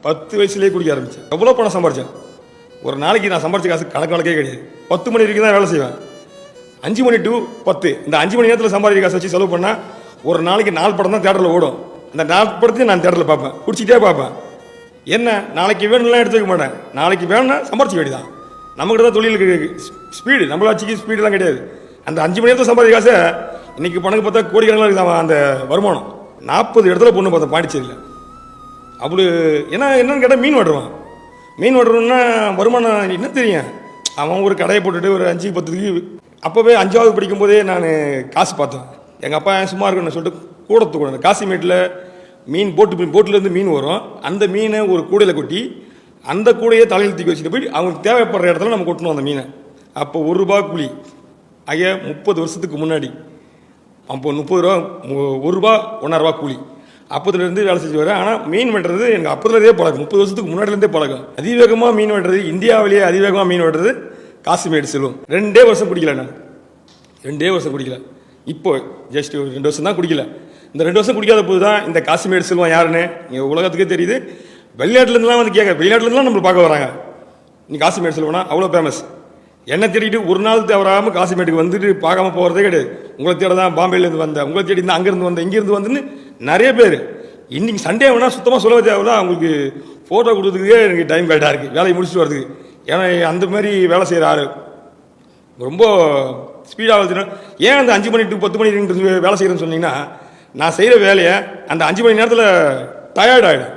10 வயசுலேயே குடிக்க ஆரம்பித்தேன். எவ்வளோ பணம் சம்பாரித்தேன். ஒரு நாளைக்கு நான் சம்பாரிச்ச காசு கணக்கே கிடையாது. 10 மணி வரைக்கும் தான் வேலை செய்வேன். 5 மணி டு 10 இந்த 5 மணி நேரத்தில் சம்பாதிக்க காசை வச்சு செலவு பண்ணால் ஒரு நாளைக்கு 4 படம் தான் தேட்டரில் ஓடும். அந்த 4 படத்தையும் நான் தேட்டரில் பார்ப்பேன், குடிச்சிக்கிட்டே பார்ப்பேன். என்ன நாளைக்கு வேணும்லாம் எடுத்து வைக்க மாட்டேன். நாளைக்கு வேணும்னா சம்பாரிச்சு வேண்டியதான். நம்மகிட்ட தான் தொழிலுக்கு ஸ்பீடு, நம்மளாட்சிக்கு ஸ்பீடெலாம் கிடையாது. அந்த 5 மணி நேரத்தில் சம்பாதிக்க காசை இன்றைக்கி பணக்கு பார்த்தா கோடிக்கணக்கில் இருக்குது அந்த வருமானம். 40 இடத்துல பொண்ணு பார்த்தேன் பாண்டிச்சேரியில். அப்படி என்னன்னு கேட்டால் மீன் வெட்டுருவான். மீன் வெட்டுறோன்னா வருமானம் என்ன தெரியும். அவன் ஒரு கடையை போட்டுட்டு ஒரு 5-10 அப்போவே 5வது படிக்கும்போதே நான் காசு பார்த்தேன். எங்கள் அப்பா சும்மா இருக்குன்னு சொல்லிட்டு கூட தூக்கணும். காசிமேட்டில் மீன் போட்டிலேருந்து மீன் வரும். அந்த மீனை ஒரு கூடையில் கொட்டி அந்த கூடையை தலையில் தூக்கி வச்சுட்டு போய் அவங்களுக்கு தேவைப்படுற இடத்துல நம்ம கொட்டணும் அந்த மீனை. அப்போ ₹1 கூலி. ஐயா 30 வருஷத்துக்கு முன்னாடி அப்போ ₹30 ₹1 ₹1.5 கூலி. அப்போதுலேருந்து வேலை செஞ்சு வரேன். ஆனால் மீன் வெட்டுறது எனக்கு அப்போதுலேருந்தே பழக்கம். 30 வருஷத்துக்கு முன்னாடிலேருந்தே பழக்கம். அதிவேகமாக மீன் வெட்டுறது, இந்தியாவிலேயே அதிவேகமாக மீன் வெட்டுறது காசிமேடு செல்வம். 2 வருஷம் குடிக்கல. நான் 2 வருஷம் குடிக்கல. இப்போ ஜஸ்ட் 2 வருஷம் தான் குடிக்கல. இந்த 2 வருஷம் குடிக்காத போது தான் இந்த காசிமேடு செல்வம் யாருன்னு இங்கே உலகத்துக்கே தெரியுது. வெளிநாட்டிலேருந்துலாம் வந்து வெளிநாட்டிலேருந்துலாம் நம்மளை பார்க்க வராங்க. நீ காசிமேடு செல்வம்னா அவ்வளோ ஃபேமஸ். என்னை தேடிட்டு ஒரு நாள் தவறாமல் காசிமேட்டுக்கு வந்துட்டு பார்க்காம போகிறதே கிடையாது. உங்களை தேட தான் பாம்பேலேருந்து வந்தேன், உங்களை தேடி தான் அங்கேருந்து வந்தேன், இங்கேருந்து வந்துன்னு நிறைய பேர். இன்றைக்கி சண்டே வேணால் சுத்தமாக சொல்ல தேவையில்ல. அவங்களுக்கு ஃபோட்டோ கொடுத்துக்கே எனக்கு டைம் கரெக்டாக இருக்குது வேலையை முடிச்சுட்டு வரதுக்கு. ஏன்னா அந்த மாதிரி வேலை செய்கிற ஆள் ரொம்ப ஸ்பீடாக வச்சுனா ஏன் அந்த 5 மணி டு 10 மணி வேலை செய்கிறேன்னு சொன்னீங்கன்னா, நான் செய்கிற வேலையை அந்த 5 மணி நேரத்தில் டயர்ட் ஆகிடும்.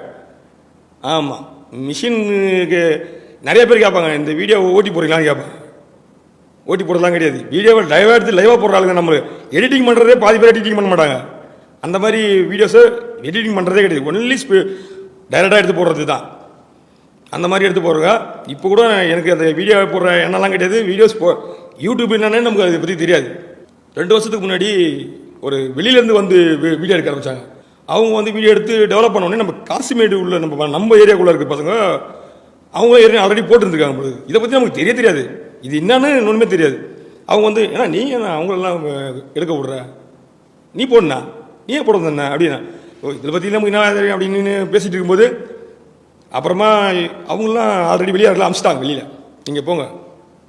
ஆமாம், மிஷினுக்கு நிறைய பேர் கேட்பாங்க, இந்த வீடியோவை ஓட்டி போடுறீங்களான்னு கேட்பாங்க. ஓட்டி போடுறதுலாம் கிடையாது. வீடியோவை எடுத்து லைவாக போடுறாங்க. நம்ம எடிட்டிங் பண்ணுறதே பாதி பேர் எடிட்டிங் பண்ண மாட்டாங்க. அந்த மாதிரி வீடியோஸை எடிட்டிங் பண்ணுறதே கிடையாது. ஒன்லி டைரெக்டாக எடுத்து போடுறது தான். அந்த மாதிரி எடுத்து போடுறா. இப்போ கூட எனக்கு அந்த வீடியோ போடுற எண்ணெல்லாம் கிடையாது. வீடியோஸ் யூடியூப் என்னன்னு நமக்கு அதை பற்றி தெரியாது. 2 வருஷத்துக்கு முன்னாடி ஒரு வெளியிலேருந்து வந்து வீடியோ எடுக்க ஆரம்பித்தாங்க. அவங்க வந்து வீடியோ எடுத்து டெவலப் பண்ணோடனே நம்ம காசிமேடு உள்ள நம்ம ஏரியாக்குள்ளே இருக்க பசங்க அவங்க ஏரியா ஆல்ரெடி போட்டுருந்துருக்காங்க பொழுது. இதை பற்றி நமக்கு தெரியாது. இது என்னன்னு ஒன்றுமே தெரியாது. அவங்க வந்து ஏன்னா நீ என்ன அவங்களெல்லாம் எடுக்க விட்ற, நீ போடணா, நீயே போடுறது என்ன அப்படின்னா, இதை பற்றி நமக்கு என்ன தெரியும் அப்படின்னு பேசிகிட்டு இருக்கும்போது அப்புறமா அவங்களாம் ஆல்ரெடி வெளியே அமிச்சிட்டாங்க. வெளியில் நீங்கள் போங்க,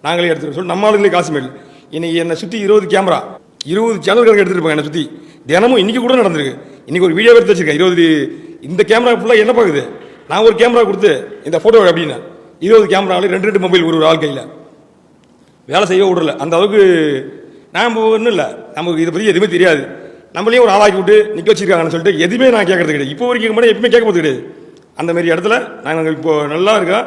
நாங்களே எடுத்துகிட்டு சொல்லி நம்ம ஆளுங்களே காசிமேடு. இன்னைக்கு என்னை சுற்றி 20 கேமரா 20 சேனல்களுக்கு எடுத்துகிட்டு இருப்பாங்க. என்னை சுற்றி தினமும் இன்றைக்கி கூட நடந்திருக்கு. இன்றைக்கி ஒரு வீடியோ எடுத்து வச்சுருக்கேன். 20 இந்த கேமரா ஃபுல்லாக என்ன பார்க்குது. நான் ஒரு கேமரா கொடுத்து இந்த ஃபோட்டோ அப்படின்னா 20 கேமராவில் 2 மொபைல் ஒரு ஆள் கையில் வேலை செய்ய விடல. அந்த அளவுக்கு நான் ஒன்றும் இல்லை, நமக்கு இதை பற்றி எதுவுமே தெரியாது. நம்மளையும் ஒரு ஆளாக்கி விட்டு நிற்க வச்சுருக்காங்கன்னு சொல்லிட்டு எதுவுமே நான் கேட்கறது கிடையாது. இப்போ வரைக்கும் மட்டும் எப்பவுமே கேட்க போகிறது கிடையாது. அந்த மாதிரி இடத்துல நாங்கள் இப்போ நல்லா இருக்கா